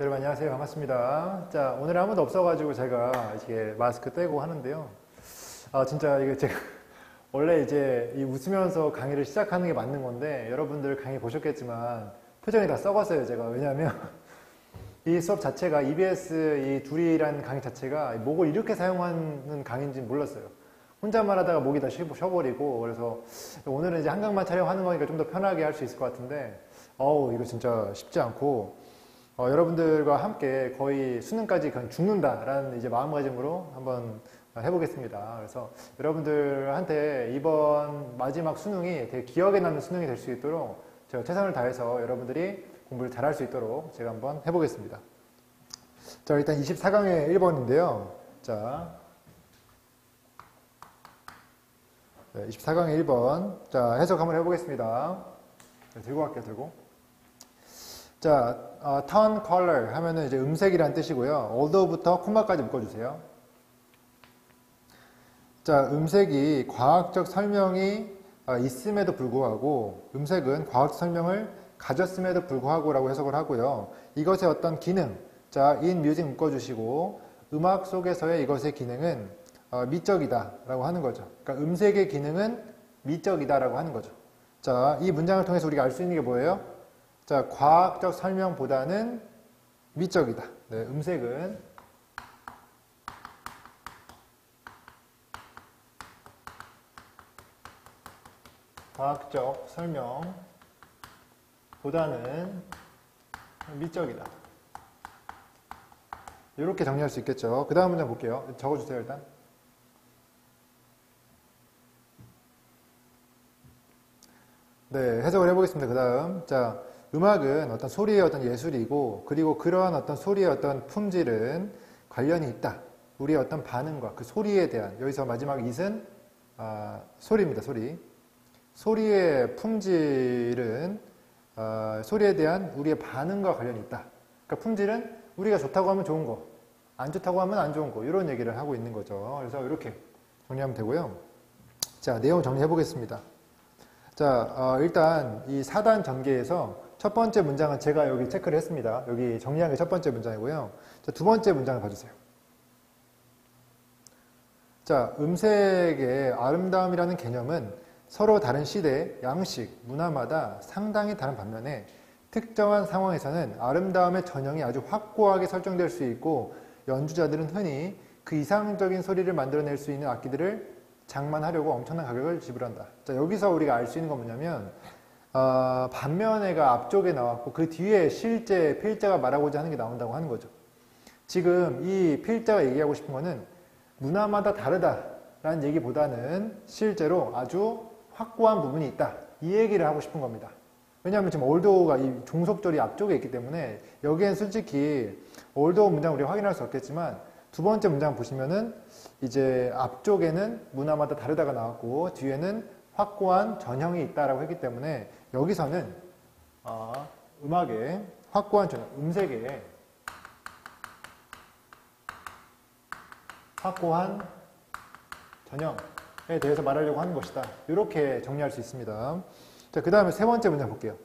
여러분 안녕하세요. 반갑습니다. 자, 오늘 아무도 없어가지고 제가 이렇게 마스크 떼고 하는데요. 진짜 이게 제가 원래 이제 이 웃으면서 강의를 시작하는 게 맞는 건데 여러분들 강의 보셨겠지만 표정이 다 썩었어요, 제가. 왜냐하면 이 수업 자체가 EBS 이 둘이라는 강의 자체가 목을 이렇게 사용하는 강의인지 몰랐어요. 혼자만 하다가 목이 다 쉬어버리고, 그래서 오늘은 이제 한강만 촬영하는 거니까 좀 더 편하게 할 수 있을 것 같은데, 이거 진짜 쉽지 않고, 여러분들과 함께 거의 수능까지 그냥 죽는다라는 이제 마음가짐으로 한번 해보겠습니다. 그래서 여러분들한테 이번 마지막 수능이 되게 기억에 남는 수능이 될 수 있도록 제가 최선을 다해서 여러분들이 공부를 잘할 수 있도록 제가 한번 해보겠습니다. 자, 일단 24강의 1번인데요. 자, 24강의 1번. 자, 해석 한번 해보겠습니다. 들고 갈게요, 들고. 자, turn color 하면은 이제 음색이란 뜻이고요. although부터 콤마까지 묶어주세요. 자, 음색이 과학적 설명이 있음에도 불구하고, 음색은 과학적 설명을 가졌음에도 불구하고 라고 해석을 하고요. 이것의 어떤 기능, 자, in music 묶어주시고, 음악 속에서의 이것의 기능은 미적이다 라고 하는 거죠. 그러니까 음색의 기능은 미적이다 라고 하는 거죠. 자, 이 문장을 통해서 우리가 알 수 있는 게 뭐예요? 자, 과학적 설명보다는 미적이다. 네, 음색은 과학적 설명보다는 미적이다. 이렇게 정리할 수 있겠죠. 그 다음 문장 볼게요. 적어주세요, 일단. 네, 해석을 해보겠습니다. 그 다음. 자, 음악은 어떤 소리의 어떤 예술이고, 그리고 그러한 어떤 소리의 어떤 품질은 관련이 있다. 우리의 어떤 반응과 그 소리에 대한, 여기서 마지막 it은 소리입니다, 소리. 소리의 품질은 소리에 대한 우리의 반응과 관련이 있다. 그러니까 품질은 우리가 좋다고 하면 좋은 거, 안 좋다고 하면 안 좋은 거, 이런 얘기를 하고 있는 거죠. 그래서 이렇게 정리하면 되고요. 자, 내용 정리해 보겠습니다. 자, 일단 이 4단 전개에서 첫 번째 문장은 제가 여기 체크를 했습니다. 여기 정리한 게 첫 번째 문장이고요. 자, 두 번째 문장을 봐주세요. 자, 음색의 아름다움이라는 개념은 서로 다른 시대, 양식, 문화마다 상당히 다른 반면에 특정한 상황에서는 아름다움의 전형이 아주 확고하게 설정될 수 있고, 연주자들은 흔히 그 이상적인 소리를 만들어낼 수 있는 악기들을 장만하려고 엄청난 가격을 지불한다. 자, 여기서 우리가 알 수 있는 건 뭐냐면, 반면에가 앞쪽에 나왔고 그 뒤에 실제 필자가 말하고자 하는 게 나온다고 하는 거죠. 지금 이 필자가 얘기하고 싶은 거는 문화마다 다르다라는 얘기보다는 실제로 아주 확고한 부분이 있다, 이 얘기를 하고 싶은 겁니다. 왜냐하면 지금 although가 이 종속절이 앞쪽에 있기 때문에 여기엔 솔직히 although 문장 우리가 확인할 수 없겠지만, 두 번째 문장 보시면은 이제 앞쪽에는 문화마다 다르다가 나왔고 뒤에는 확고한 전형이 있다라고 했기 때문에 여기서는 음악의 확고한 전형, 음색의 확고한 전형에 대해서 말하려고 하는 것이다. 이렇게 정리할 수 있습니다. 자, 그 다음에 세 번째 문장 볼게요.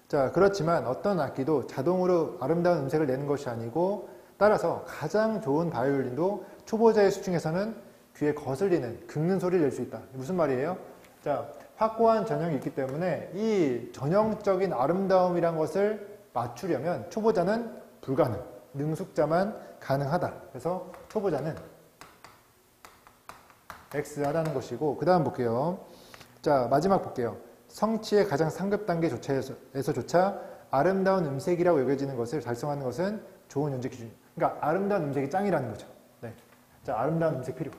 자, 그렇지만 어떤 악기도 자동으로 아름다운 음색을 내는 것이 아니고, 따라서 가장 좋은 바이올린도 초보자의 수중에서는 귀에 거슬리는, 긁는 소리를 낼 수 있다. 무슨 말이에요? 자, 확고한 전형이 있기 때문에 이 전형적인 아름다움이란 것을 맞추려면 초보자는 불가능, 능숙자만 가능하다. 그래서 초보자는 X하다는 것이고, 그 다음 볼게요. 자, 마지막 볼게요. 성취의 가장 상급 단계 조차에서조차 아름다운 음색이라고 여겨지는 것을 달성하는 것은 좋은 연주 기준이에요. 그러니까 아름다운 음색이 짱이라는 거죠. 네. 자, 아름다운 음색 필요.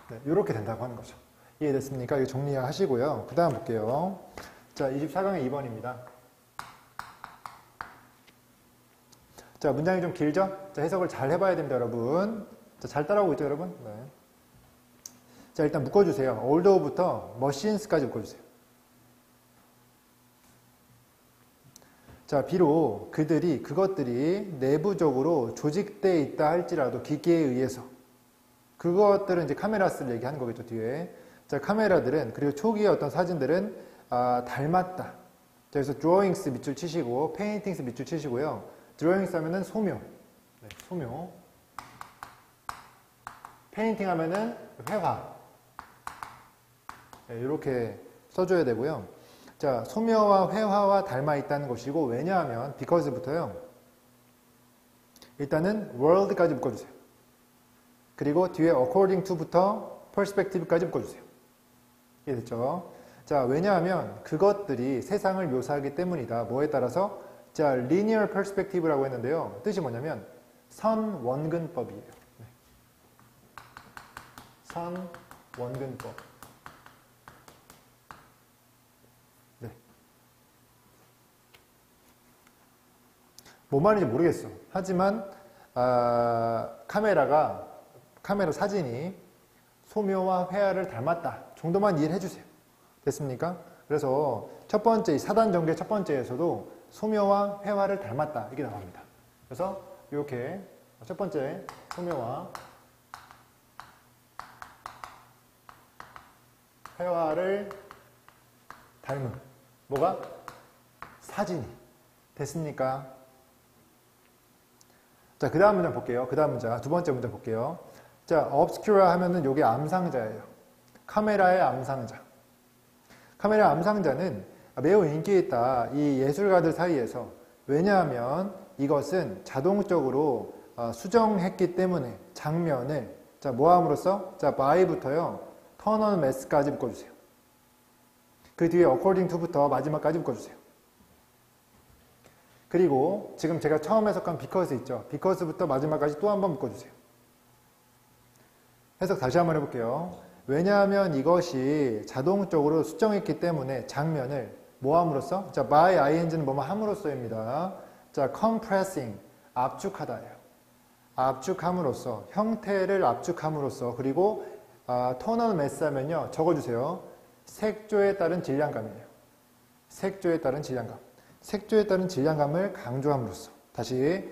네, 이렇게 된다고 하는 거죠. 이해됐습니까? 이거 정리하시고요. 그 다음 볼게요. 자, 24강의 2번입니다. 자, 문장이 좀 길죠? 자, 해석을 잘 해봐야 됩니다, 여러분. 자, 잘 따라오고 있죠, 여러분? 네. 자, 일단 묶어주세요. although부터 machines까지 묶어주세요. 자, 비록 그것들이 내부적으로 조직되어 있다 할지라도 기계에 의해서, 그것들은 이제 카메라스를 얘기하는 거겠죠, 뒤에. 자, 카메라들은, 그리고 초기의 어떤 사진들은 닮았다. 자, 그래서 drawings 밑줄 치시고 paintings 밑줄 치시고요. drawings 하면은 소묘, 네, 소묘. painting 하면은 회화. 네, 이렇게 써줘야 되고요. 자, 소묘와 회화와 닮아 있다는 것이고, 왜냐하면 because부터요. 일단은 world까지 묶어주세요. 그리고 뒤에 according to부터 perspective까지 묶어주세요. 이해됐죠? 자, 왜냐하면 그것들이 세상을 묘사하기 때문이다. 뭐에 따라서? 자, linear perspective라고 했는데요. 뜻이 뭐냐면 선원근법이에요. 네. 선원근법. 네. 뭐 말인지 모르겠어. 하지만 카메라 사진이 소묘와 회화를 닮았다 정도만 이해를 해주세요. 됐습니까? 그래서 첫 번째, 4단 전개 첫 번째에서도 소묘와 회화를 닮았다 이게 나옵니다. 그래서 이렇게 첫 번째 소묘와 회화를 닮은 뭐가? 사진이 됐습니까? 자, 그 다음 문장 볼게요. 그 다음 문장, 두 번째 문장 볼게요. 자, obscura 하면은 요게 암상자예요. 카메라의 암상자. 카메라 암상자는 매우 인기 있다. 이 예술가들 사이에서. 왜냐하면 이것은 자동적으로 수정했기 때문에 장면을 자, 뭐 함으로써? 자, by부터요. turn on mass까지 묶어주세요. 그 뒤에 according to부터 마지막까지 묶어주세요. 그리고 지금 제가 처음 해석한 because 있죠. because부터 마지막까지 또 한 번 묶어주세요. 해석 다시 한번 해볼게요. 왜냐하면 이것이 자동적으로 수정했기 때문에 장면을 뭐 함으로써? 자, by ing는 뭐뭐 함으로써입니다. 자, compressing, 압축하다예요. 압축함으로써, 형태를 압축함으로써, 그리고 tonal mass 하면요, 적어주세요. 색조에 따른 질량감이에요. 색조에 따른 질량감. 색조에 따른 질량감을 강조함으로써, 다시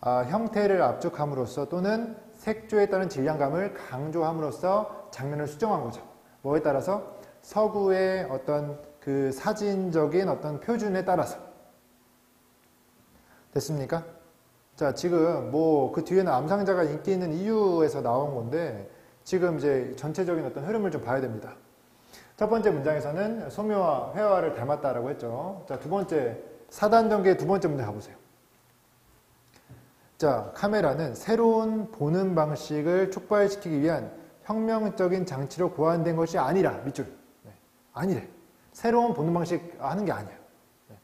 형태를 압축함으로써 또는 색조에 따른 질량감을 강조함으로써 장면을 수정한 거죠. 뭐에 따라서? 서구의 어떤 그 사진적인 어떤 표준에 따라서. 됐습니까? 자, 지금 뭐 그 뒤에는 암상자가 인기 있는 이유에서 나온 건데 지금 이제 전체적인 어떤 흐름을 좀 봐야 됩니다. 첫 번째 문장에서는 소묘와 회화를 닮았다라고 했죠. 자, 두 번째, 4단 전개의 두 번째 문장 가보세요. 자, 카메라는 새로운 보는 방식을 촉발시키기 위한 혁명적인 장치로 고안된 것이 아니라, 밑줄. 네, 아니래. 새로운 보는 방식 하는 게 아니야. 네.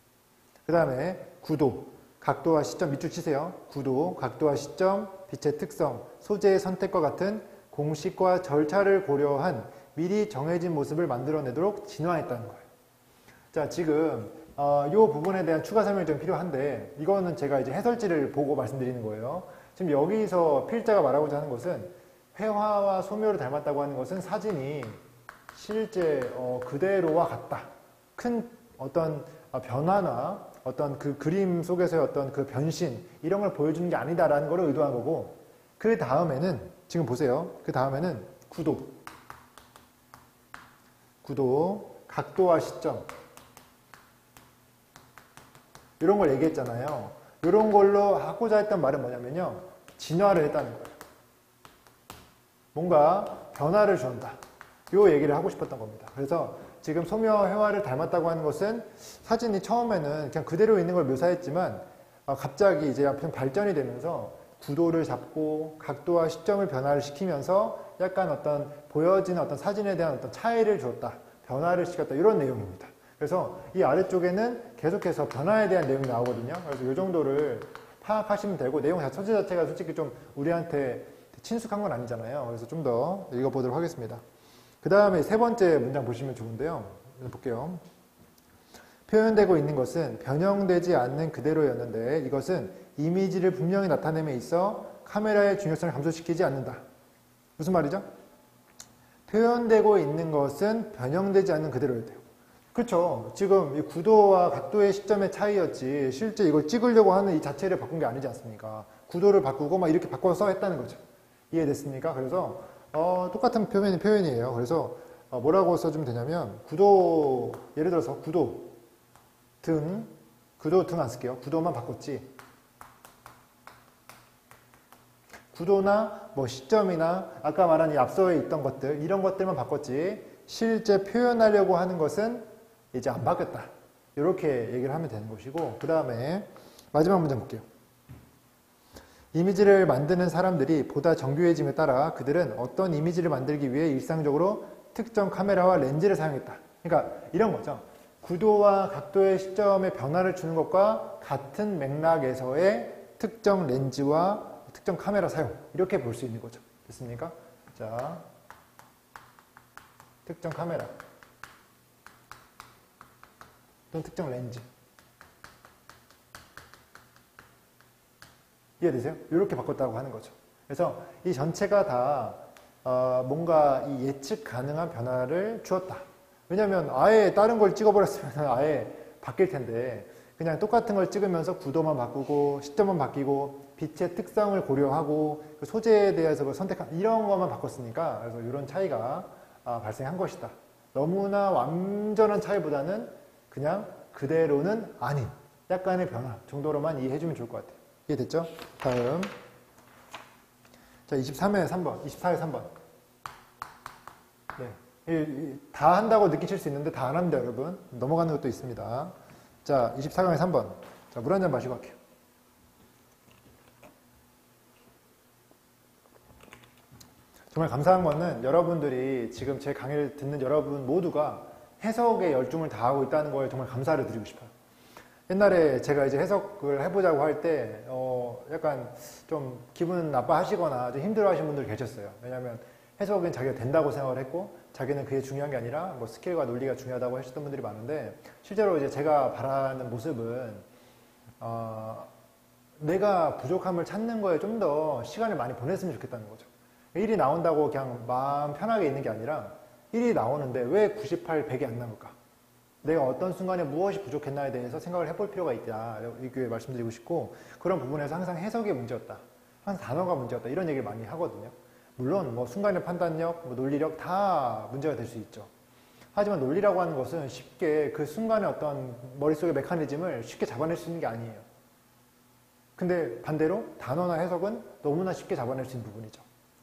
그 다음에 구도, 각도와 시점, 밑줄 치세요. 구도, 각도와 시점, 빛의 특성, 소재의 선택과 같은 공식과 절차를 고려한 미리 정해진 모습을 만들어내도록 진화했다는 거예요. 자, 지금 이 부분에 대한 추가 설명이 좀 필요한데 이거는 제가 이제 해설지를 보고 말씀드리는 거예요. 지금 여기서 필자가 말하고자 하는 것은 회화와 소묘를 닮았다고 하는 것은 사진이 실제 그대로와 같다. 큰 어떤 변화나 어떤 그 그림 속에서의 어떤 그 변신 이런 걸 보여주는 게 아니다라는 걸 의도한 거고, 그 다음에는 지금 보세요. 그 다음에는 구도, 각도와 시점 이런 걸 얘기했잖아요. 이런 걸로 하고자 했던 말은 뭐냐면요, 진화를 했다는 거예요. 뭔가 변화를 준다. 이 얘기를 하고 싶었던 겁니다. 그래서 지금 소묘와 회화를 닮았다고 하는 것은 사진이 처음에는 그냥 그대로 있는 걸 묘사했지만 갑자기 이제 발전이 되면서 구도를 잡고 각도와 시점을 변화를 시키면서 약간 어떤 보여지는 어떤 사진에 대한 어떤 차이를 주었다. 변화를 시켰다. 이런 내용입니다. 그래서 이 아래쪽에는 계속해서 변화에 대한 내용이 나오거든요. 그래서 이 정도를 파악하시면 되고, 내용 소재 자체가 솔직히 좀 우리한테 친숙한 건 아니잖아요. 그래서 좀 더 읽어보도록 하겠습니다. 그 다음에 세 번째 문장 보시면 좋은데요. 볼게요. 표현되고 있는 것은 변형되지 않는 그대로였는데 이것은 이미지를 분명히 나타냄에 있어 카메라의 중요성을 감소시키지 않는다. 무슨 말이죠? 표현되고 있는 것은 변형되지 않는 그대로였대요. 그렇죠. 지금 이 구도와 각도의 시점의 차이였지 실제 이걸 찍으려고 하는 이 자체를 바꾼 게 아니지 않습니까? 구도를 바꾸고 막 이렇게 바꿔서 했다는 거죠. 이해됐습니까? 그래서 똑같은 표현이에요. 그래서 뭐라고 써주면 되냐면 구도, 예를 들어서 구도 등 안 쓸게요. 구도만 바꿨지. 구도나 뭐 시점이나 아까 말한 이 앞서에 있던 것들, 이런 것들만 바꿨지 실제 표현하려고 하는 것은 이제 안 바뀌었다. 이렇게 얘기를 하면 되는 것이고, 그 다음에 마지막 문제 볼게요. 이미지를 만드는 사람들이 보다 정교해짐에 따라 그들은 어떤 이미지를 만들기 위해 일상적으로 특정 카메라와 렌즈를 사용했다. 그러니까 이런 거죠. 구도와 각도의 시점에 변화를 주는 것과 같은 맥락에서의 특정 렌즈와 특정 카메라 사용, 이렇게 볼 수 있는 거죠. 됐습니까? 자, 특정 카메라 또는 특정 렌즈, 이해되세요? 이렇게 바꿨다고 하는 거죠. 그래서 이 전체가 다 뭔가 이 예측 가능한 변화를 주었다. 왜냐하면 아예 다른 걸 찍어버렸으면 아예 바뀔 텐데, 그냥 똑같은 걸 찍으면서 구도만 바꾸고 시점만 바뀌고 빛의 특성을 고려하고 그 소재에 대해서 선택한 이런 것만 바꿨으니까, 그래서 이런 차이가 발생한 것이다. 너무나 완전한 차이보다는 그냥 그대로는 아닌 약간의 변화 정도로만 이해해주면 좋을 것 같아요. 이해됐죠? 다음. 자, 23회 3번, 24회 3번. 네. 다 한다고 느끼실 수 있는데 다 안 합니다, 여러분. 넘어가는 것도 있습니다. 자, 24강의 3번. 자, 물 한 잔 마시고 갈게요. 정말 감사한 거는 여러분들이 지금 제 강의를 듣는 여러분 모두가 해석에 열중을 다하고 있다는 거에 정말 감사를 드리고 싶어요. 옛날에 제가 이제 해석을 해보자고 할 때, 약간 좀 기분 나빠하시거나 좀 힘들어 하시는 분들 계셨어요. 왜냐면 해석은 자기가 된다고 생각을 했고, 자기는 그게 중요한 게 아니라 뭐 스킬과 논리가 중요하다고 하셨던 분들이 많은데, 실제로 이제 제가 바라는 모습은, 내가 부족함을 찾는 거에 좀 더 시간을 많이 보냈으면 좋겠다는 거죠. 1이 나온다고 그냥 마음 편하게 있는 게 아니라 1이 나오는데 왜 98, 100이 안 나올까? 내가 어떤 순간에 무엇이 부족했나에 대해서 생각을 해볼 필요가 있다. 이렇게 말씀드리고 싶고, 그런 부분에서 항상 해석이 문제였다. 항상 단어가 문제였다. 이런 얘기를 많이 하거든요. 물론 뭐 순간의 판단력, 뭐 논리력 다 문제가 될 수 있죠. 하지만 논리라고 하는 것은 쉽게 그 순간의 어떤 머릿속의 메커니즘을 쉽게 잡아낼 수 있는 게 아니에요. 근데 반대로 단어나 해석은 너무나 쉽게 잡아낼 수 있는 부분이죠.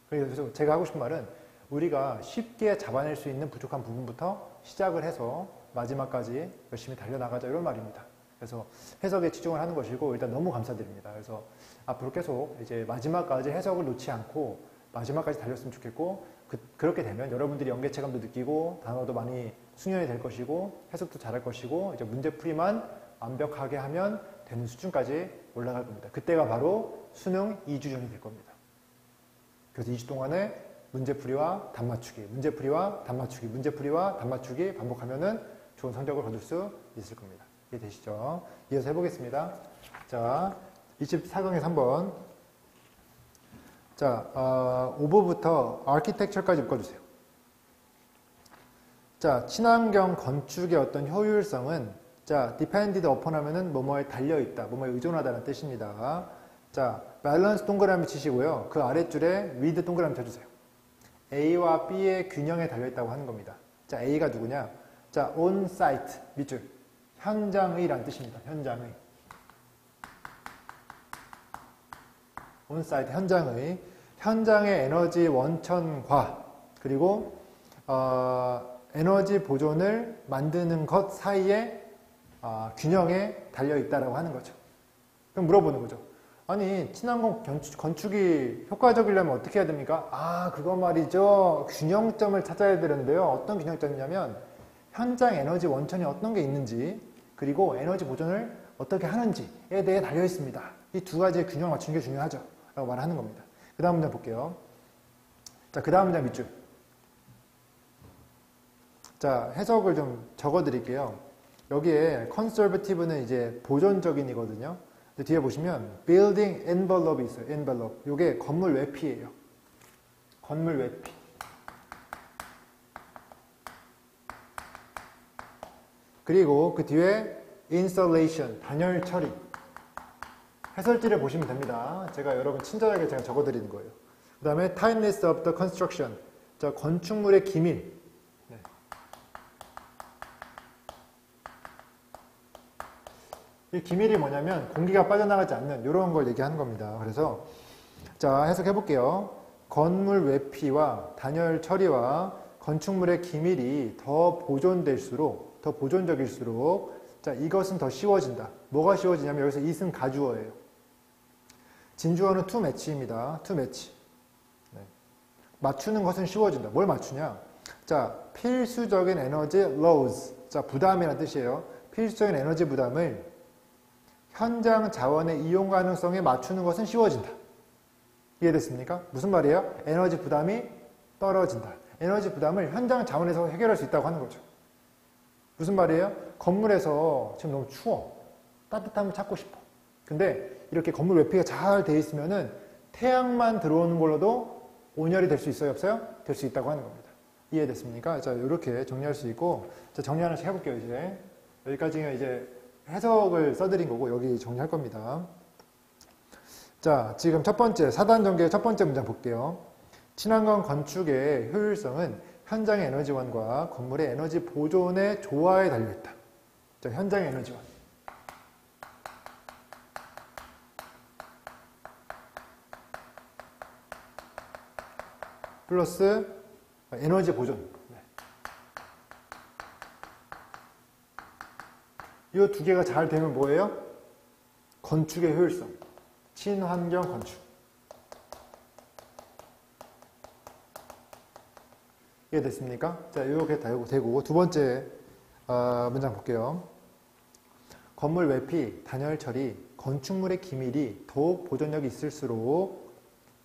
그래서 제가 하고 싶은 말은 우리가 쉽게 잡아낼 수 있는 부족한 부분부터 시작을 해서 마지막까지 열심히 달려나가자, 이런 말입니다. 그래서 해석에 집중을 하는 것이고, 일단 너무 감사드립니다. 그래서 앞으로 계속 이제 마지막까지 해석을 놓지 않고 마지막까지 달렸으면 좋겠고, 그렇게 되면 여러분들이 연계체감도 느끼고 단어도 많이 숙련이 될 것이고 해석도 잘할 것이고, 이제 문제풀이만 완벽하게 하면 되는 수준까지 올라갈 겁니다. 그때가 바로 수능 2주 전이 될 겁니다. 그래서 2주 동안에 문제풀이와 답맞추기, 문제풀이와 답맞추기, 문제풀이와 답맞추기 반복하면은 좋은 성적을 거둘 수 있을 겁니다. 이해되시죠? 이어서 해보겠습니다. 자, 24강의 3번. 자, 5부부터 아키텍처까지 묶어주세요. 자, 친환경 건축의 어떤 효율성은, 자, depended upon 하면은 뭐뭐에 달려있다, 뭐뭐에 의존하다는 뜻입니다. 자, 밸런스 동그라미 치시고요. 그 아랫줄에 with 동그라미 쳐주세요. A와 B의 균형에 달려있다고 하는 겁니다. 자, A가 누구냐? 자, on site, 밑줄. 현장의란 뜻입니다. 현장의. on site, 현장의. 현장의 에너지 원천과, 그리고, 에너지 보존을 만드는 것 사이에, 균형에 달려있다라고 하는 거죠. 그럼 물어보는 거죠. 아니, 친환경 건축이 효과적이려면 어떻게 해야 됩니까? 그거 말이죠. 균형점을 찾아야 되는데요. 어떤 균형점이냐면 현장 에너지 원천이 어떤 게 있는지, 그리고 에너지 보존을 어떻게 하는지에 대해 달려 있습니다. 이 두 가지의 균형을 맞추는 게 중요하죠. 라고 말하는 겁니다. 그 다음 문장 볼게요. 자, 그 다음 문장 밑줄. 자, 해석을 좀 적어 드릴게요. 여기에 conservative는 이제 보존적인이거든요. 뒤에 보시면 building envelope이 있어요. envelope. 요게 건물 외피예요. 건물 외피. 그리고 그 뒤에 installation, 단열 처리. 해설지를 보시면 됩니다. 제가 여러분 친절하게 제가 적어드리는 거예요. 그 다음에 timeless of the construction. 자, 건축물의 기밀. 네. 이 기밀이 뭐냐면 공기가 빠져나가지 않는 이런 걸 얘기하는 겁니다. 그래서 자, 해석해 볼게요. 건물 외피와 단열 처리와 건축물의 기밀이 더 보존될수록, 더 보존적일수록 자, 이것은 더 쉬워진다. 뭐가 쉬워지냐면 여기서 이은 가주어예요. 진주어는 to match입니다. to match. 네. 맞추는 것은 쉬워진다. 뭘 맞추냐? 자, 필수적인 에너지 loads. 자, 부담이라는 뜻이에요. 필수적인 에너지 부담을 현장 자원의 이용 가능성에 맞추는 것은 쉬워진다. 이해됐습니까? 무슨 말이에요? 에너지 부담이 떨어진다. 에너지 부담을 현장 자원에서 해결할 수 있다고 하는 거죠. 무슨 말이에요? 건물에서 지금 너무 추워. 따뜻함을 찾고 싶어. 근데 이렇게 건물 외피가 잘 돼 있으면은 태양만 들어오는 걸로도 온열이 될 수 있어요? 없어요? 될 수 있다고 하는 겁니다. 이해됐습니까? 자, 이렇게 정리할 수 있고, 자, 정리 하나씩 해볼게요, 이제. 여기까지가 이제 해석을 써드린 거고, 여기 정리할 겁니다. 자, 지금 첫 번째, 4단 전개의 첫 번째 문장 볼게요. 친환경 건축의 효율성은 현장의 에너지원과 건물의 에너지 보존의 조화에 달려있다. 자, 현장의 에너지원. 플러스 에너지 보존. 네. 이 두 개가 잘 되면 뭐예요? 건축의 효율성. 친환경 건축. 이해됐습니까? 자, 이렇게 되고 두 번째 문장 볼게요. 건물 외피, 단열 처리, 건축물의 기밀이 더욱 보존력이 있을수록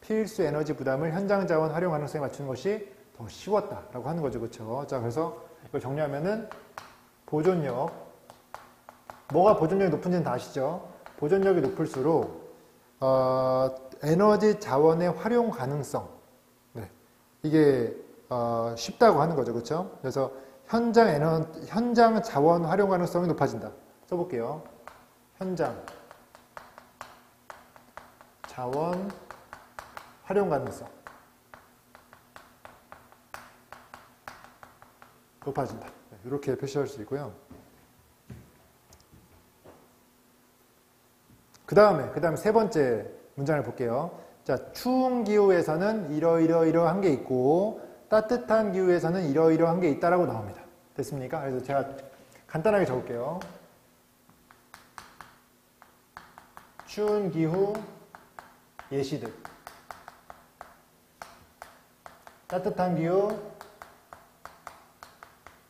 필수 에너지 부담을 현장 자원 활용 가능성에 맞추는 것이 더 쉬웠다라고 하는 거죠, 그렇죠? 자, 그래서 이걸 정리하면은 보존력, 뭐가 보존력이 높은지는 다 아시죠? 보존력이 높을수록 에너지 자원의 활용 가능성, 네, 이게 쉽다고 하는 거죠, 그렇죠? 그래서 현장 자원 활용 가능성이 높아진다. 써볼게요. 현장 자원 활용 가능성 높아진다. 네, 이렇게 표시할 수 있고요. 그 다음에 세 번째 문장을 볼게요. 자, 추운 기후에서는 이러한 게 있고 따뜻한 기후에서는 이러한 게 있다라고 나옵니다. 됐습니까? 그래서 제가 간단하게 적을게요. 추운 기후 예시들. 따뜻한 기후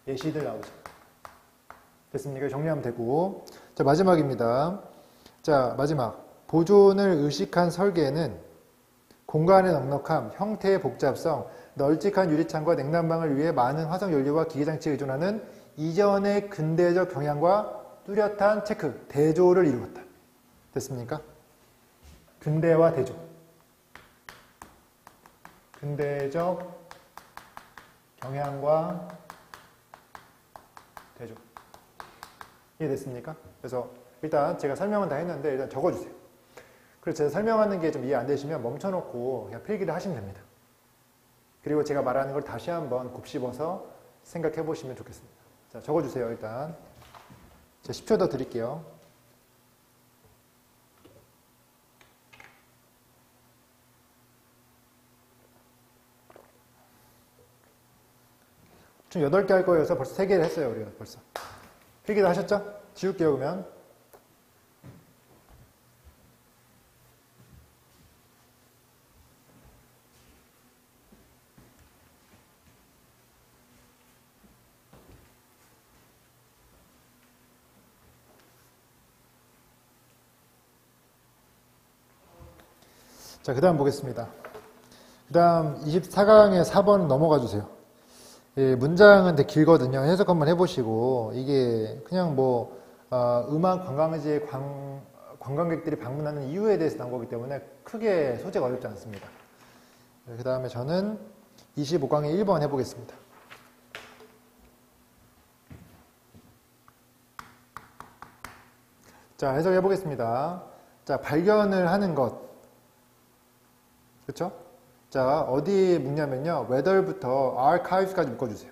예시들 나오죠. 됐습니까? 정리하면 되고. 자, 마지막입니다. 자, 마지막. 보존을 의식한 설계는 공간의 넉넉함, 형태의 복잡성, 널찍한 유리창과 냉난방을 위해 많은 화석연료와 기계장치에 의존하는 이전의 근대적 경향과 뚜렷한 체크, 대조를 이루었다. 됐습니까? 근대와 대조. 근대적 경향과 대조. 이해됐습니까? 그래서 일단 제가 설명은 다 했는데 일단 적어주세요. 그래서 제가 설명하는 게 좀 이해 안 되시면 멈춰놓고 그냥 필기를 하시면 됩니다. 그리고 제가 말하는 걸 다시 한번 곱씹어서 생각해 보시면 좋겠습니다. 자, 적어주세요, 일단. 제가 10초 더 드릴게요. 총 8개 할 거여서 벌써 3개를 했어요, 우리가 벌써. 필기도 하셨죠? 지울게요, 그러면. 자, 그 다음 보겠습니다. 그 다음 24강의 4번 넘어가 주세요. 예, 문장은 되게 길거든요. 해석 한번 해보시고, 이게 그냥 뭐, 음악 관광지에 관광객들이 방문하는 이유에 대해서 나온 거기 때문에 크게 소재가 어렵지 않습니다. 그 다음에 저는 25강의 1번 해보겠습니다. 자, 해석해 보겠습니다. 자, 발견을 하는 것. 그쵸? 자, 어디에 묶냐면요. whether부터 archives까지 묶어주세요.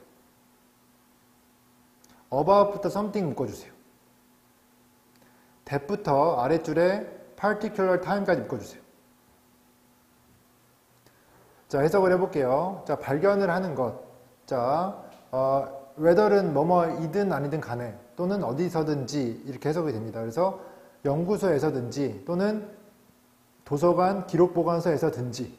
about부터 something 묶어주세요. that부터 아랫줄에 particular time까지 묶어주세요. 자, 해석을 해볼게요. 자, 발견을 하는 것. 자, whether는 뭐뭐이든 아니든 간에 또는 어디서든지 이렇게 해석이 됩니다. 그래서 연구소에서든지 또는 도서관 기록보관소에서든지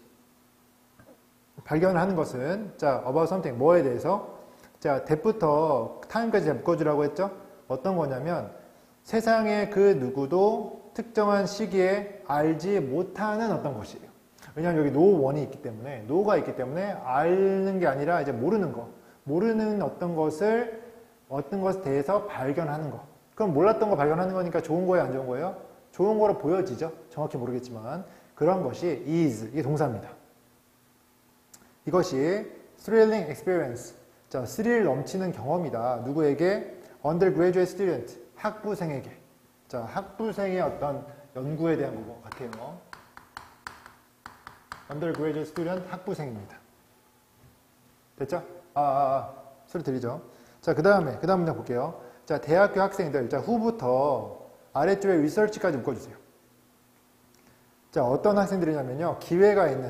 발견을 하는 것은 자, about something, 뭐에 대해서 자, that부터 time까지 묶어주라고 했죠? 어떤 거냐면 세상에 그 누구도 특정한 시기에 알지 못하는 어떤 것이에요. 왜냐하면 여기 no1이 있기 때문에 no가 있기 때문에 아는 게 아니라 이제 모르는 거, 모르는 어떤 것에 대해서 발견하는 거. 그럼 몰랐던 거 발견하는 거니까 좋은 거예요, 안 좋은 거예요? 좋은 거로 보여지죠. 정확히 모르겠지만 그런 것이 is, 이게 동사입니다. 이것이 thrilling experience, 자, 스릴 넘치는 경험이다. 누구에게? undergraduate student, 학부생에게. 자, 학부생의 어떤 연구에 대한 것 같아요. undergraduate student, 학부생입니다. 됐죠? 소리 들리죠? 자, 그 다음 문장 볼게요. 자, 대학교 학생들, 자, 후부터 아래쪽에 research까지 묶어주세요. 자, 어떤 학생들이냐면요.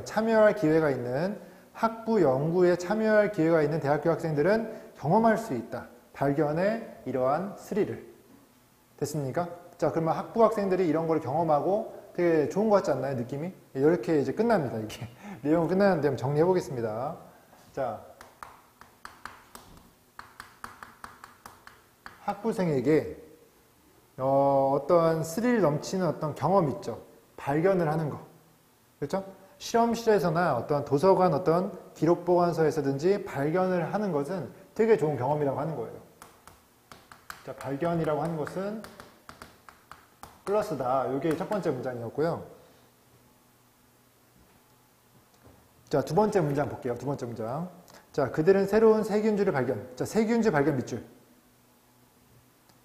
참여할 기회가 있는 학부 연구에 참여할 기회가 있는 대학교 학생들은 경험할 수 있다. 발견의 이러한 스릴을. 됐습니까? 자, 그러면 학부 학생들이 이런 걸 경험하고 되게 좋은 것 같지 않나요? 느낌이? 이렇게 이제 끝납니다. 이게. 내용은 끝나는데 한번 정리해 보겠습니다. 자, 학부생에게 어떠한 스릴 넘치는 어떤 경험 있죠. 발견을 하는 거. 그렇죠? 실험실에서나 어떤 도서관 어떤 기록보관소에서든지 발견을 하는 것은 되게 좋은 경험이라고 하는 거예요. 자, 발견이라고 하는 것은 플러스다. 이게 첫 번째 문장이었고요. 자, 두 번째 문장 볼게요. 두 번째 문장. 자, 그들은 새로운 세균주를 발견. 자, 세균주 발견 밑줄.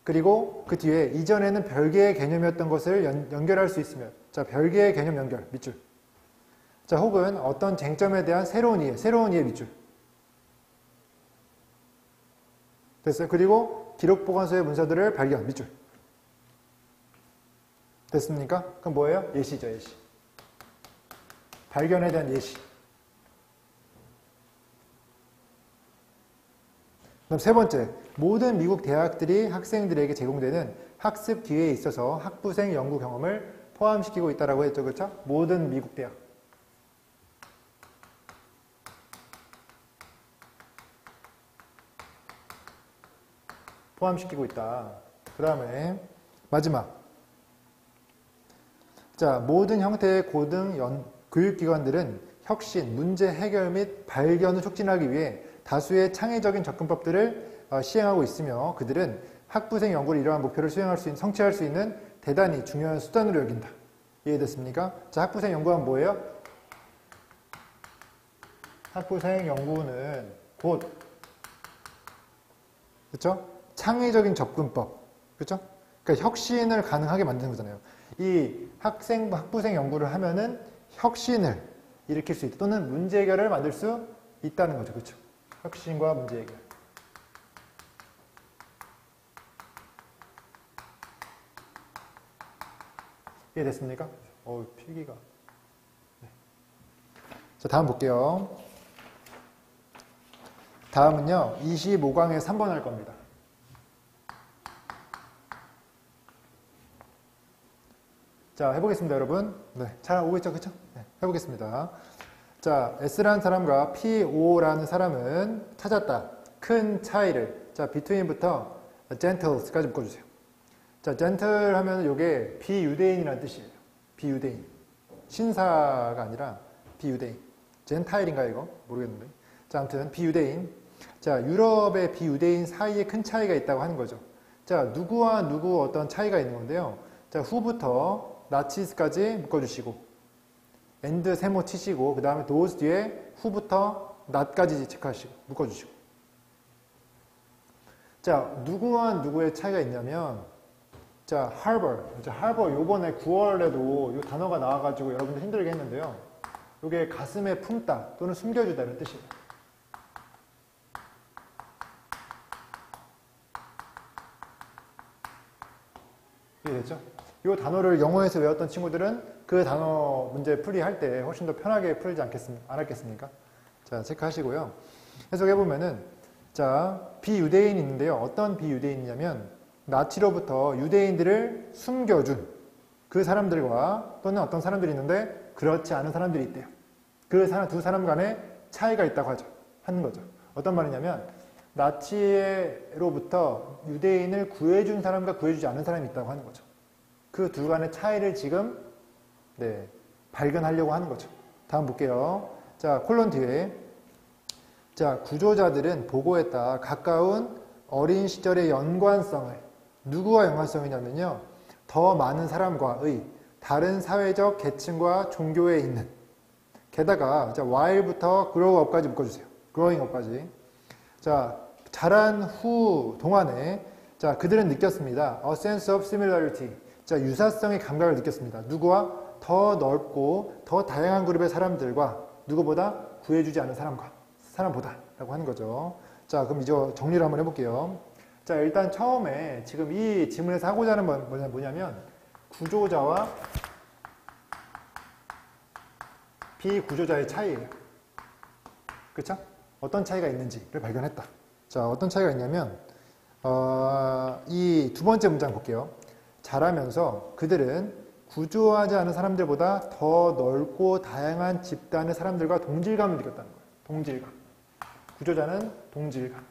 그리고 그 뒤에 이전에는 별개의 개념이었던 것을 연결할 수 있으면. 자, 별개의 개념 연결 밑줄. 자, 혹은 어떤 쟁점에 대한 새로운 이해 밑줄. 됐어요? 그리고 기록보관소의 문서들을 발견 밑줄. 됐습니까? 그럼 뭐예요? 예시죠, 예시. 발견에 대한 예시. 그럼 세 번째, 모든 미국 대학들이 학생들에게 제공되는 학습 기회에 있어서 학부생 연구 경험을 포함시키고 있다고 했죠, 그렇죠? 모든 미국 대학. 포함시키고 있다. 그 다음에 마지막. 자, 모든 형태의 고등 교육기관들은 혁신, 문제 해결 및 발견을 촉진하기 위해 다수의 창의적인 접근법들을 시행하고 있으며 그들은 학부생 연구를 이러한 목표를 성취할 수 있는 대단히 중요한 수단으로 여긴다. 이해됐습니까? 자, 학부생 연구하면 뭐예요? 학부생 연구는 곧, 그렇죠? 창의적인 접근법, 그렇죠? 그러니까 혁신을 가능하게 만드는 거잖아요. 이 학부생 연구를 하면은 혁신을 일으킬 수 있다. 또는 문제 해결을 만들 수 있다는 거죠, 그렇죠? 혁신과 문제 해결. 이해됐습니까? 필기가. 네. 자, 다음 볼게요. 다음은요, 25강에 3번 할 겁니다. 자, 해보겠습니다, 여러분. 네, 잘 오고 있죠, 그쵸? 네, 해보겠습니다. 자, S라는 사람과 PO라는 사람은 찾았다. 큰 차이를. 자, between부터 gentles까지 묶어주세요. 자, gentle 하면 이게 비유대인이라는 뜻이에요. 비유대인. 신사가 아니라 비유대인. 젠타일인가 이거? 모르겠는데. 자, 아무튼 비유대인. 자, 유럽의 비유대인 사이에 큰 차이가 있다고 하는 거죠. 자, 누구와 누구 어떤 차이가 있는 건데요. 자, 후부터 나치스까지 묶어주시고 and 세모 치시고 그 다음에 those 뒤에 후부터 not까지 체크하시고 묶어주시고. 자, 누구와 누구의 차이가 있냐면 자, harbor. 자, harbor 요번에 9월에도 이 단어가 나와가지고 여러분들 힘들게 했는데요. 이게 가슴에 품다 또는 숨겨주다 이런 뜻이에요. 이해됐죠? 이 단어를 영어에서 외웠던 친구들은 그 단어 문제 풀이할 때 훨씬 더 편하게 풀지 않았겠습니까? 자, 체크하시고요. 해석해보면은, 자, 비유대인이 있는데요. 어떤 비유대인이냐면, 나치로부터 유대인들을 숨겨준 그 사람들과 또는 어떤 사람들이 있는데, 그렇지 않은 사람들이 있대요. 그 두 사람 간에 차이가 있다고 하는 거죠. 어떤 말이냐면, 나치로부터 유대인을 구해준 사람과 구해주지 않은 사람이 있다고 하는 거죠. 그 두 간의 차이를 지금 발견하려고 하는 거죠. 다음 볼게요. 자, 콜론 뒤에 자, 구조자들은 보고했다. 가까운 어린 시절의 연관성을 누구와 연관성이냐면요. 더 많은 사람과의 다른 사회적 계층과 종교에 있는 게다가 자, while부터 grow up까지 묶어주세요. growing up까지. 자, 자란 후 동안에 자, 그들은 느꼈습니다. A sense of similarity. 자, 유사성의 감각을 느꼈습니다. 누구와? 더 넓고 더 다양한 그룹의 사람들과 누구보다 구해주지 않은 사람보다 라고 하는 거죠. 자, 그럼 이제 정리를 한번 해볼게요. 자, 일단 처음에 지금 이 지문에서 하고자 하는 건 뭐냐면 구조자와 비구조자의 차이예요. 그쵸? 어떤 차이가 있는지를 발견했다. 자, 어떤 차이가 있냐면 이 두 번째 문장 볼게요. 자라면서 그들은 구조하지 않은 사람들보다 더 넓고 다양한 집단의 사람들과 동질감을 느꼈다는 거예요. 동질감. 구조자는 동질감.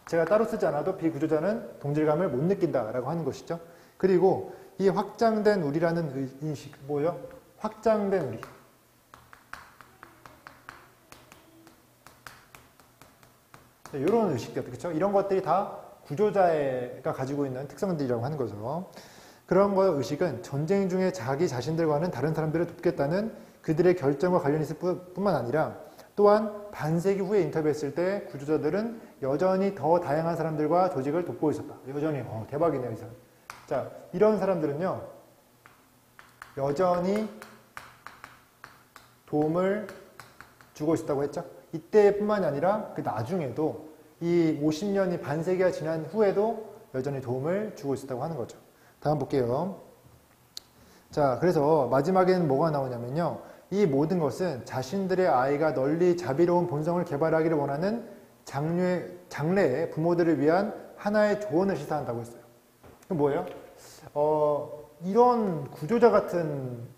제가 따로 쓰지 않아도 비구조자는 동질감을 못 느낀다라고 하는 것이죠. 그리고 이 확장된 우리라는 인식, 뭐죠? 확장된 우리. 이런 의식들, 그렇죠? 이런 것들이 다 구조자가 가지고 있는 특성들이라고 하는 거죠. 그런 의식은 전쟁 중에 자기 자신들과는 다른 사람들을 돕겠다는 그들의 결정과 관련이 있을 뿐만 아니라 또한 반세기 후에 인터뷰했을 때 구조자들은 여전히 더 다양한 사람들과 조직을 돕고 있었다. 여전히 대박이네요, 이 사람. 자, 이런 사람들은요, 여전히 도움을 주고 있었다고 했죠. 이때뿐만이 아니라 그 나중에도 이 50년이 반세기가 지난 후에도 여전히 도움을 주고 있었다고 하는 거죠. 다음 볼게요. 자, 그래서 마지막에는 뭐가 나오냐면요. 이 모든 것은 자신들의 아이가 널리 자비로운 본성을 개발하기를 원하는 장래의 부모들을 위한 하나의 조언을 시사한다고 했어요. 그럼 뭐예요? 이런 구조자 같은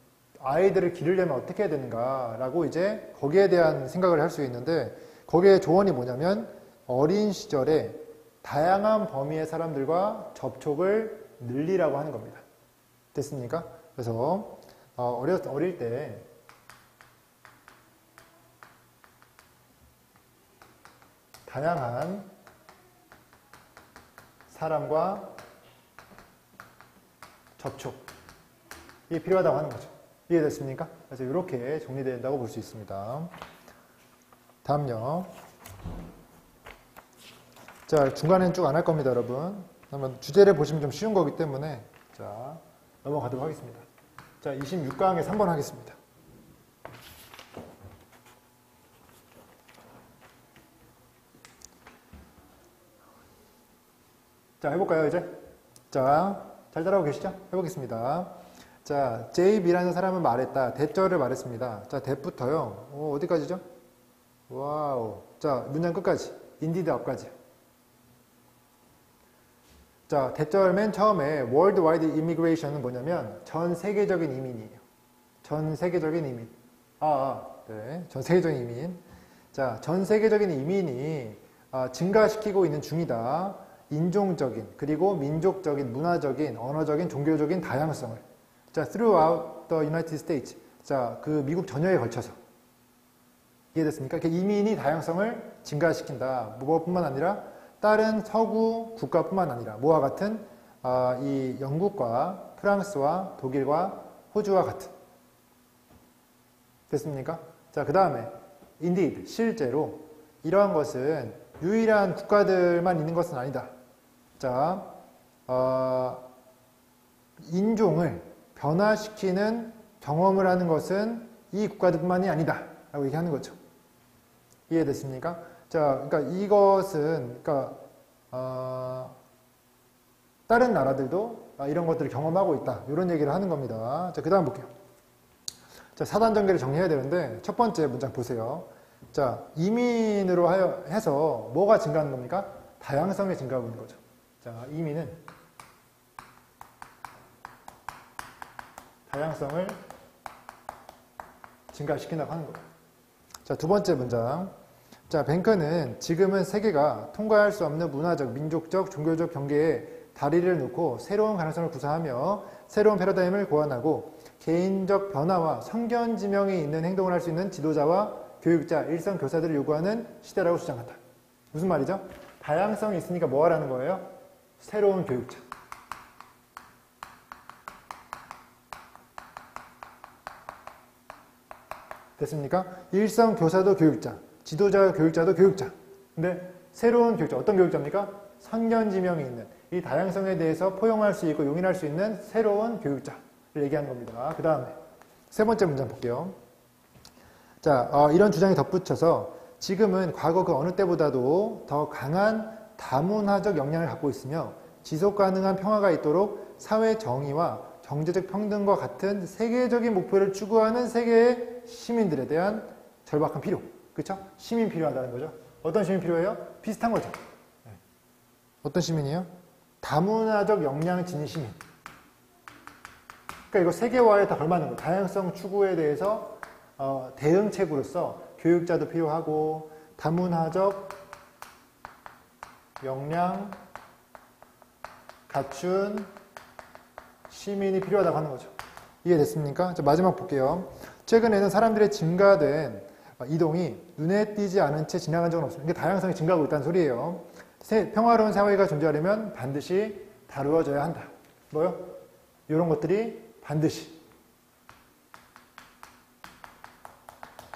아이들을 기르려면 어떻게 해야 되는가라고 이제 거기에 대한 생각을 할 수 있는데 거기에 조언이 뭐냐면 어린 시절에 다양한 범위의 사람들과 접촉을 늘리라고 하는 겁니다. 됐습니까? 그래서 어릴 때 다양한 사람과 접촉이 필요하다고 하는 거죠. 이해됐습니까? 그래서 이렇게 정리된다고 볼 수 있습니다. 다음요. 자, 중간에는 쭉 안 할 겁니다, 여러분. 그러면 주제를 보시면 좀 쉬운 거기 때문에 자, 넘어가도록 하겠습니다. 자, 26강에 3번 하겠습니다. 자, 해볼까요, 이제? 자, 잘 따라오고 계시죠? 해보겠습니다. 자, JB라는 사람은 말했다. 대절을 말했습니다. 자, 대부터요. 어디까지죠? 와우. 자, 문장 끝까지. 인디드 앞까지. 자, 대절 맨 처음에 Worldwide Immigration은 뭐냐면 전 세계적인 이민이에요. 전 세계적인 이민. 네. 전 세계적인 이민. 자, 전 세계적인 이민이 증가시키고 있는 중이다. 인종적인, 그리고 민족적인, 문화적인, 언어적인, 종교적인 다양성을. 자, throughout the United States. 자, 그 미국 전역에 걸쳐서. 이해됐습니까? 이민이 다양성을 증가시킨다. 무엇뿐만 아니라 다른 서구 국가뿐만 아니라 뭐와 같은 이 영국과 프랑스와 독일과 호주와 같은. 됐습니까? 자, 그 다음에 indeed, 실제로 이러한 것은 유일한 국가들만 있는 것은 아니다. 자, 인종을 변화시키는 경험을 하는 것은 이 국가들뿐만이 아니다. 라고 얘기하는 거죠. 이해됐습니까? 자, 그러니까 이것은, 다른 나라들도 이런 것들을 경험하고 있다. 이런 얘기를 하는 겁니다. 자, 그 다음 볼게요. 자, 사단 전개를 정리해야 되는데 첫 번째 문장 보세요. 자, 이민으로 해서 뭐가 증가하는 겁니까? 다양성이 증가하고 있는 거죠. 자, 이민은 다양성을 증가시킨다고 하는 거예요. 자, 두 번째 문장. 자, 뱅크는 지금은 세계가 통과할 수 없는 문화적, 민족적, 종교적 경계에 다리를 놓고 새로운 가능성을 구사하며 새로운 패러다임을 고안하고 개인적 변화와 성견 지명이 있는 행동을 할 수 있는 지도자와 교육자, 일선 교사들을 요구하는 시대라고 주장한다. 무슨 말이죠? 다양성이 있으니까 뭐 하라는 거예요? 새로운 교육자. 됐습니까? 일선 교사도 교육자, 지도자 교육자도 교육자. 근데 새로운 교육자, 어떤 교육자입니까? 선견지명이 있는, 이 다양성에 대해서 포용할 수 있고 용인할 수 있는 새로운 교육자를 얘기하는 겁니다. 그 다음에 세 번째 문장 볼게요. 자, 이런 주장이 덧붙여서 지금은 과거 그 어느 때보다도 더 강한 다문화적 역량을 갖고 있으며 지속 가능한 평화가 있도록 사회 정의와 경제적 평등과 같은 세계적인 목표를 추구하는 세계의 시민들에 대한 절박한 필요. 그렇죠? 시민 필요하다는 거죠. 어떤 시민 필요해요? 비슷한 거죠. 네. 어떤 시민이에요? 다문화적 역량 지닌 시민. 그러니까 이거 세계화에 다 걸맞는 거예요. 다양성 추구에 대해서 대응책으로서 교육자도 필요하고 다문화적 역량 갖춘 시민이 필요하다고 하는 거죠. 이해됐습니까? 자, 마지막 볼게요. 최근에는 사람들의 증가된 이동이 눈에 띄지 않은 채 지나간 적은 없습니다. 이게 다양성이 증가하고 있다는 소리예요. 평화로운 사회가 존재하려면 반드시 다루어져야 한다. 뭐요? 이런 것들이 반드시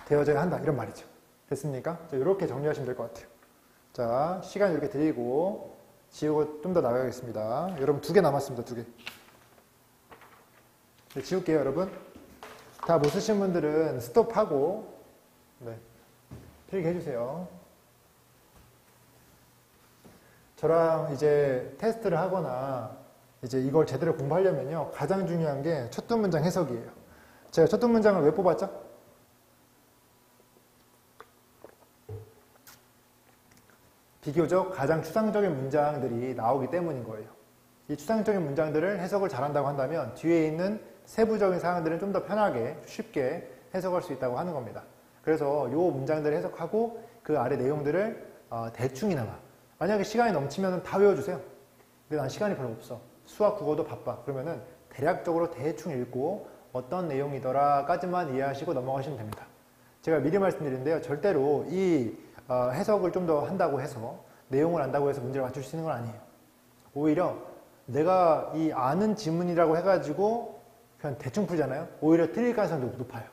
되어져야 한다. 이런 말이죠. 됐습니까? 자, 이렇게 정리하시면 될 것 같아요. 자, 시간 이렇게 드리고 지우고 좀 더 나가겠습니다. 여러분 2개 남았습니다. 2개. 네, 지울게요, 여러분. 다 못 쓰신 분들은 스톱하고, 네, 필기 해주세요. 저랑 이제 테스트를 하거나, 이제 이걸 제대로 공부하려면요, 가장 중요한 게 첫 두 문장 해석이에요. 제가 첫 두 문장을 왜 뽑았죠? 비교적 가장 추상적인 문장들이 나오기 때문인 거예요. 이 추상적인 문장들을 해석을 잘한다고 한다면 뒤에 있는 세부적인 사항들은 좀 더 편하게 쉽게 해석할 수 있다고 하는 겁니다. 그래서 이 문장들을 해석하고 그 아래 내용들을 대충이나마 만약에 시간이 넘치면 다 외워주세요. 근데 난 시간이 별로 없어. 수학, 국어도 바빠. 그러면은 대략적으로 대충 읽고 어떤 내용이더라 까지만 이해하시고 넘어가시면 됩니다. 제가 미리 말씀드리는데요. 절대로 이 해석을 좀 더 한다고 해서 내용을 안다고 해서 문제를 맞출 수 있는 건 아니에요. 오히려 내가 이 아는 지문이라고 해가지고 그냥 대충 풀잖아요. 오히려 틀릴 가능성이 높아요.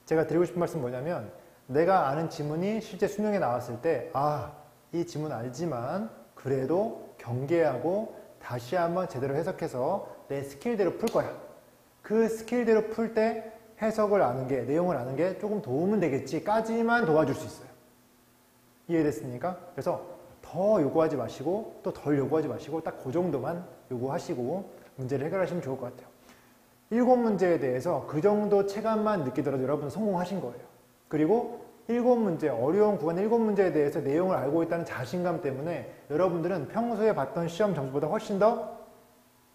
제가 드리고 싶은 말씀은 뭐냐면 내가 아는 지문이 실제 수능에 나왔을 때 이 지문 알지만 그래도 경계하고 다시 한번 제대로 해석해서 내 스킬대로 풀 거야. 그 스킬대로 풀 때 해석을 아는 게, 내용을 아는 게 조금 도움은 되겠지까지만 도와줄 수 있어요. 이해됐습니까? 그래서 더 요구하지 마시고 또 덜 요구하지 마시고 딱 그 정도만 요구하시고 문제를 해결하시면 좋을 것 같아요. 7문제에 대해서 그 정도 체감만 느끼더라도 여러분은 성공하신 거예요. 그리고 7문제, 어려운 구간 7문제에 대해서 내용을 알고 있다는 자신감 때문에 여러분들은 평소에 봤던 시험 점수보다 훨씬 더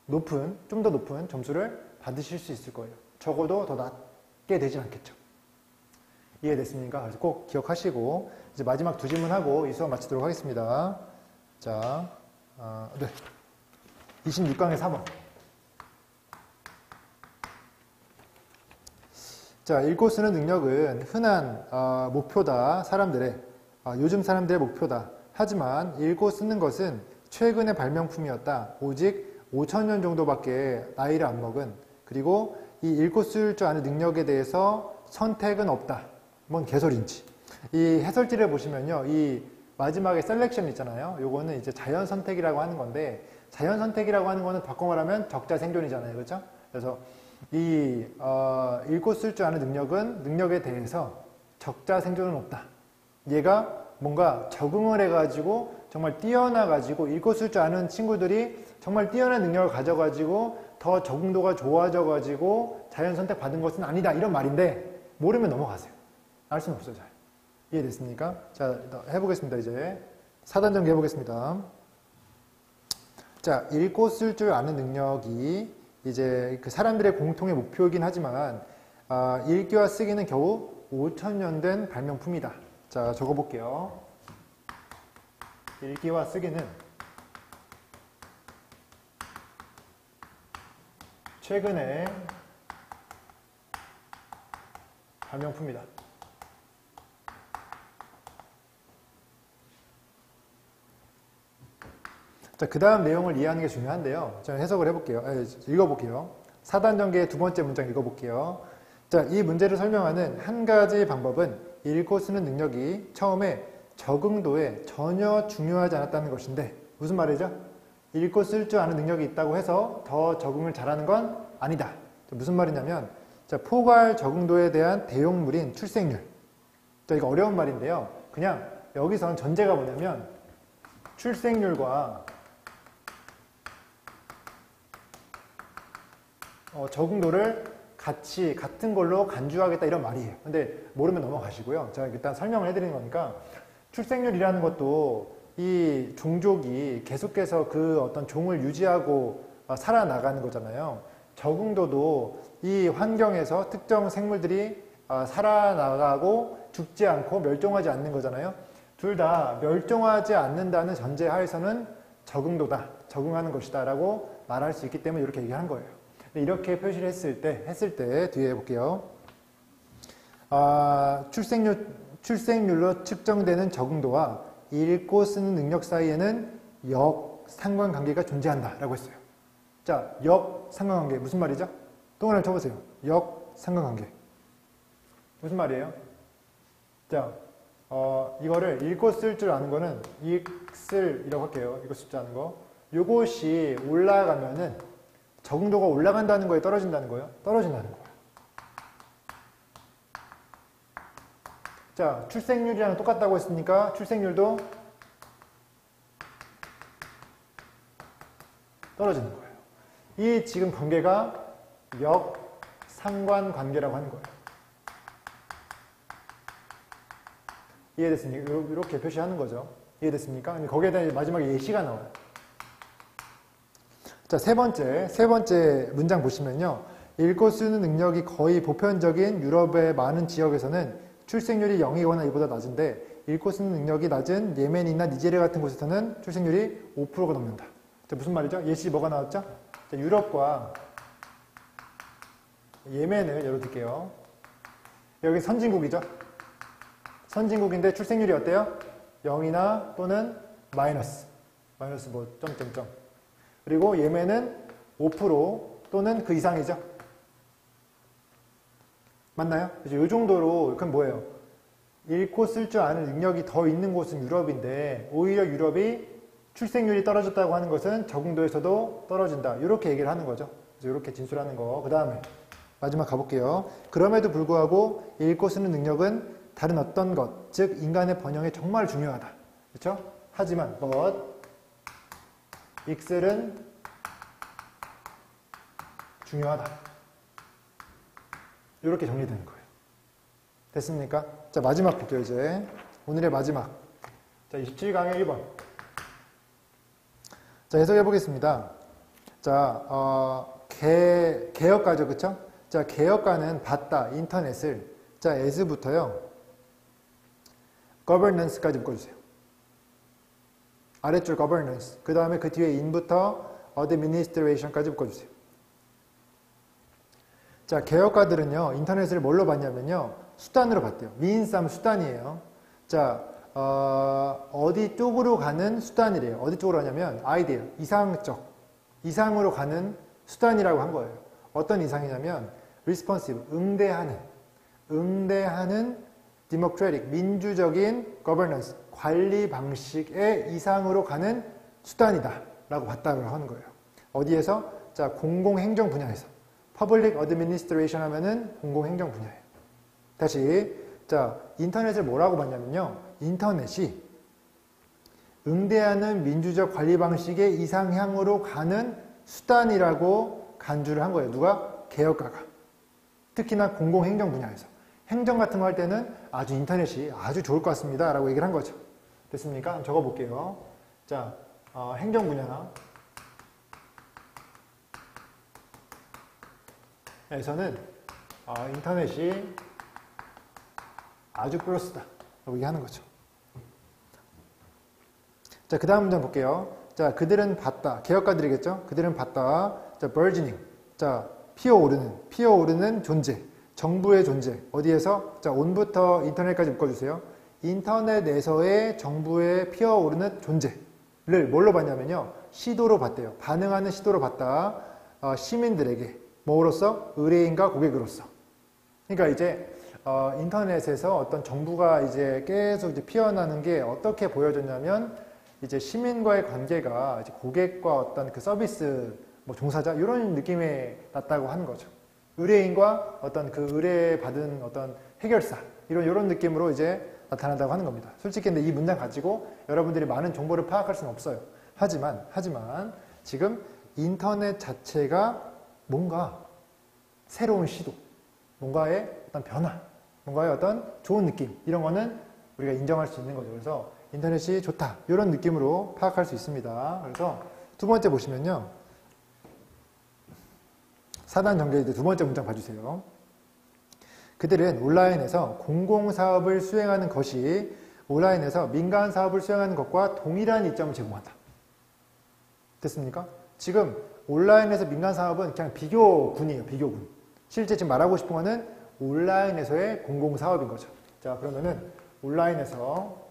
높은, 좀 더 높은 점수를 받으실 수 있을 거예요. 적어도 더 낮게 되진 않겠죠. 이해됐습니까? 그래서 꼭 기억하시고 이제 마지막 2질문 하고 이 수업 마치도록 하겠습니다. 자, 네. 26강의 4번. 자, 읽고 쓰는 능력은 흔한 목표다. 요즘 사람들의 목표다. 하지만 읽고 쓰는 것은 최근의 발명품이었다. 오직 5,000년 정도밖에 나이를 안 먹은, 그리고 이 읽고 쓸 줄 아는 능력에 대해서 선택은 없다. 뭔 개소리인지. 이 해설지를 보시면요, 이 마지막에 셀렉션 있잖아요. 요거는 이제 자연 선택이라고 하는 건데, 자연 선택이라고 하는 거는 바꿔 말하면 적자 생존이잖아요. 그렇죠? 그래서 이 읽고 쓸 줄 아는 능력에 대해서 적자 생존은 없다. 얘가 뭔가 적응을 해가지고 정말 뛰어나가지고 읽고 쓸 줄 아는 친구들이 정말 뛰어난 능력을 가져가지고 더 적응도가 좋아져가지고 자연 선택 받은 것은 아니다 이런 말인데 모르면 넘어가세요. 알 수는 없어요. 잘. 이해됐습니까? 자, 해보겠습니다. 이제 4단 전개 해보겠습니다. 자, 읽고 쓸 줄 아는 능력이 이제 그 사람들의 공통의 목표이긴 하지만 읽기와 쓰기는 겨우 5,000년 된 발명품이다. 자, 적어볼게요. 읽기와 쓰기는 최근에 발명품이다. 자, 그 다음 내용을 이해하는 게 중요한데요. 자, 해석을 해볼게요. 읽어볼게요. 4단 전개의 두 번째 문장 읽어볼게요. 자, 이 문제를 설명하는 한 가지 방법은 읽고 쓰는 능력이 처음에 적응도에 전혀 중요하지 않았다는 것인데 무슨 말이죠? 읽고 쓸 줄 아는 능력이 있다고 해서 더 적응을 잘하는 건 아니다. 자, 무슨 말이냐면 자, 포괄 적응도에 대한 대용물인 출생률. 자, 이거 어려운 말인데요. 그냥 여기선 전제가 뭐냐면 출생률과 적응도를 같은 걸로 간주하겠다 이런 말이에요. 근데 모르면 넘어가시고요. 제가 일단 설명을 해드리는 거니까 출생률이라는 것도 이 종족이 계속해서 그 어떤 종을 유지하고 살아나가는 거잖아요. 적응도도 이 환경에서 특정 생물들이 살아나가고 죽지 않고 멸종하지 않는 거잖아요. 둘 다 멸종하지 않는다는 전제 하에서는 적응도다, 적응하는 것이다 라고 말할 수 있기 때문에 이렇게 얘기한 거예요. 이렇게 표시를 했을 때 뒤에 볼게요. 출생률로 측정되는 적응도와 읽고 쓰는 능력 사이에는 역상관관계가 존재한다 라고 했어요. 자, 역상관관계 무슨 말이죠? 동그라미 쳐보세요. 역상관관계 무슨 말이에요? 자, 이거를 읽고 쓸 줄 아는 거는 읽슬이라고 할게요. 읽고 쓸 줄 아는 거. 요것이 올라가면은 적응도가 올라간다는 거예요? 떨어진다는 거예요? 떨어진다는 거예요. 자, 출생률이랑 똑같다고 했으니까 출생률도 떨어지는 거예요. 이 지금 관계가 역상관관계라고 하는 거예요. 이해됐습니까? 이렇게 표시하는 거죠. 이해됐습니까? 거기에 대한 마지막에 예시가 나와요. 자, 세 번째 문장 보시면요. 읽고 쓰는 능력이 거의 보편적인 유럽의 많은 지역에서는 출생률이 0이거나 이보다 낮은데 읽고 쓰는 능력이 낮은 예멘이나 니제리아 같은 곳에서는 출생률이 5%가 넘는다. 자, 무슨 말이죠? 예시 뭐가 나왔죠? 자, 유럽과 예멘을 예로 들게요. 여기 선진국이죠? 선진국인데 출생률이 어때요? 0이나 또는 마이너스 뭐 점점점. 그리고 예멘은 5% 또는 그 이상이죠. 맞나요? 그래서 이 정도로 그건 뭐예요? 읽고 쓸 줄 아는 능력이 더 있는 곳은 유럽인데 오히려 유럽이 출생률이 떨어졌다고 하는 것은 적응도에서도 떨어진다. 이렇게 얘기를 하는 거죠. 그래서 이렇게 진술하는 거. 그 다음에 마지막 가볼게요. 그럼에도 불구하고 읽고 쓰는 능력은 다른 어떤 것, 즉 인간의 번영에 정말 중요하다. 그렇죠? 하지만 익셀은 중요하다. 이렇게 정리되는 거예요. 됐습니까? 자, 마지막 볼게요, 이제. 오늘의 마지막. 자, 27강의 1번. 자, 해석해 보겠습니다. 자, 개혁가죠, 그쵸? 자, 개혁가는 받다, 인터넷을. 자, as부터요. governance까지 묶어주세요. 아래줄 governance. 그 다음에 그 뒤에 in부터 administration까지 묶어주세요. 자, 개혁가들은요, 인터넷을 뭘로 봤냐면요, 수단으로 봤대요. means 하면 수단이에요. 자, 어디 쪽으로 가는 수단이래요. 어디 쪽으로 가냐면, 아이디어, 이상으로 가는 수단이라고 한 거예요. 어떤 이상이냐면, responsive, 응대하는 democratic, 민주적인 governance, 관리 방식의 이상으로 가는 수단이다. 라고 봤다고 하는 거예요. 어디에서? 자, 공공행정 분야에서. public administration 하면은 공공행정 분야예요. 다시, 자, 인터넷을 뭐라고 봤냐면요. 인터넷이 응대하는 민주적 관리 방식의 이상향으로 가는 수단이라고 간주를 한 거예요. 누가? 개혁가가. 특히나 공공행정 분야에서. 행정 같은 거 할 때는 아주 인터넷이 아주 좋을 것 같습니다. 라고 얘기를 한 거죠. 됐습니까? 적어볼게요. 자, 행정 분야에서는 인터넷이 아주 플러스다. 라고 얘기하는 거죠. 자, 그 다음 문장 볼게요. 자, 그들은 봤다. 개혁가들이겠죠? 그들은 봤다. 자, burgeoning. 자, 피어오르는 존재. 정부의 존재. 어디에서? 자, on부터 인터넷까지 묶어주세요. 인터넷에서의 정부의 피어오르는 존재를 뭘로 봤냐면요. 시도로 봤대요. 반응하는 시도로 봤다. 시민들에게. 뭐로서? 의뢰인과 고객으로서. 그러니까 이제 인터넷에서 어떤 정부가 이제 계속 이제 피어나는 게 어떻게 보여졌냐면 이제 시민과의 관계가 이제 고객과 어떤 그 서비스 뭐 종사자 이런 느낌이 났다고 하는 거죠. 의뢰인과 어떤 그 의뢰받은 어떤 해결사 이런 느낌으로 이제 나타난다고 하는 겁니다. 솔직히 근데 이 문장 가지고 여러분들이 많은 정보를 파악할 수는 없어요. 하지만 지금 인터넷 자체가 뭔가 새로운 시도, 뭔가의 어떤 변화, 뭔가의 어떤 좋은 느낌 이런 거는 우리가 인정할 수 있는 거죠. 그래서 인터넷이 좋다 이런 느낌으로 파악할 수 있습니다. 그래서 두 번째 보시면요. 4단 전개의 두 번째 문장 봐주세요. 그들은 온라인에서 공공사업을 수행하는 것이 온라인에서 민간사업을 수행하는 것과 동일한 이점을 제공한다. 됐습니까? 지금 온라인에서 민간사업은 그냥 비교군이에요. 비교군. 실제 지금 말하고 싶은 거는 온라인에서의 공공사업인 거죠. 자, 그러면은 온라인에서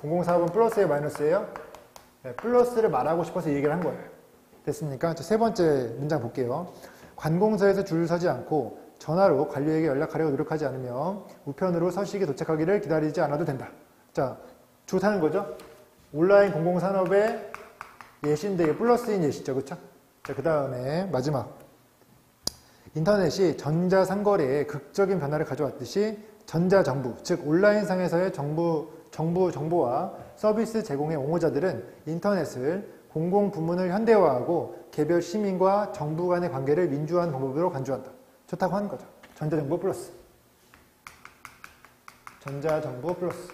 공공사업은 플러스예요, 마이너스예요? 네, 플러스를 말하고 싶어서 이 얘기를 한 거예요. 됐습니까? 자, 세 번째 문장 볼게요. 관공서에서 줄 서지 않고 전화로 관료에게 연락하려고 노력하지 않으며 우편으로 서식에 도착하기를 기다리지 않아도 된다. 자, 좋다는 거죠? 온라인 공공산업의 예시인데 이게 플러스인 예시죠. 그쵸? 자, 그 다음에 마지막. 인터넷이 전자상거래에 극적인 변화를 가져왔듯이 전자정부, 즉 온라인상에서의 정보와 서비스 제공의 옹호자들은 인터넷을 공공부문을 현대화하고 개별 시민과 정부 간의 관계를 민주화하는 방법으로 간주한다. 좋다고 하는 거죠. 전자정부 플러스. 전자정부 플러스.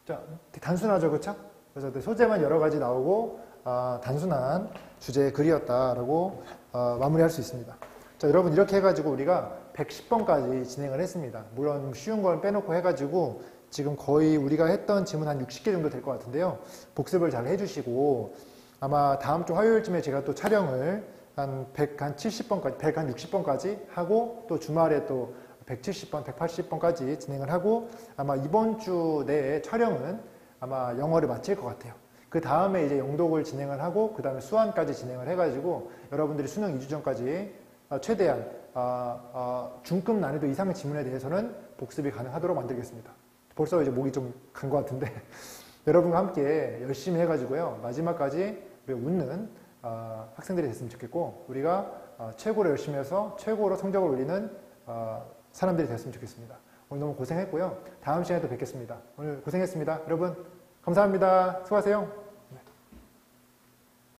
자, 단순하죠, 그쵸? 그래서 소재만 여러 가지 나오고 단순한 주제의 글이었다라고 마무리할 수 있습니다. 자, 여러분 이렇게 해가지고 우리가 110번까지 진행을 했습니다. 물론 쉬운 걸 빼놓고 해가지고 지금 거의 우리가 했던 질문 한 60개 정도 될 것 같은데요. 복습을 잘 해주시고 아마 다음 주 화요일쯤에 제가 또 촬영을 한 170번까지, 160번까지 하고 또 주말에 또 170번, 180번까지 진행을 하고 아마 이번 주 내에 촬영은 아마 영어를 마칠 것 같아요. 그 다음에 이제 영독을 진행을 하고 그 다음에 수완까지 진행을 해가지고 여러분들이 수능 2주 전까지 최대한 중급 난이도 이상의 지문에 대해서는 복습이 가능하도록 만들겠습니다. 벌써 이제 목이 좀 간 것 같은데 여러분과 함께 열심히 해가지고요 마지막까지 우리 웃는 학생들이 됐으면 좋겠고 우리가 최고로 열심히 해서 최고로 성적을 올리는 사람들이 됐으면 좋겠습니다. 오늘 너무 고생했고요. 다음 시간에 또 뵙겠습니다. 오늘 고생했습니다. 여러분 감사합니다. 수고하세요.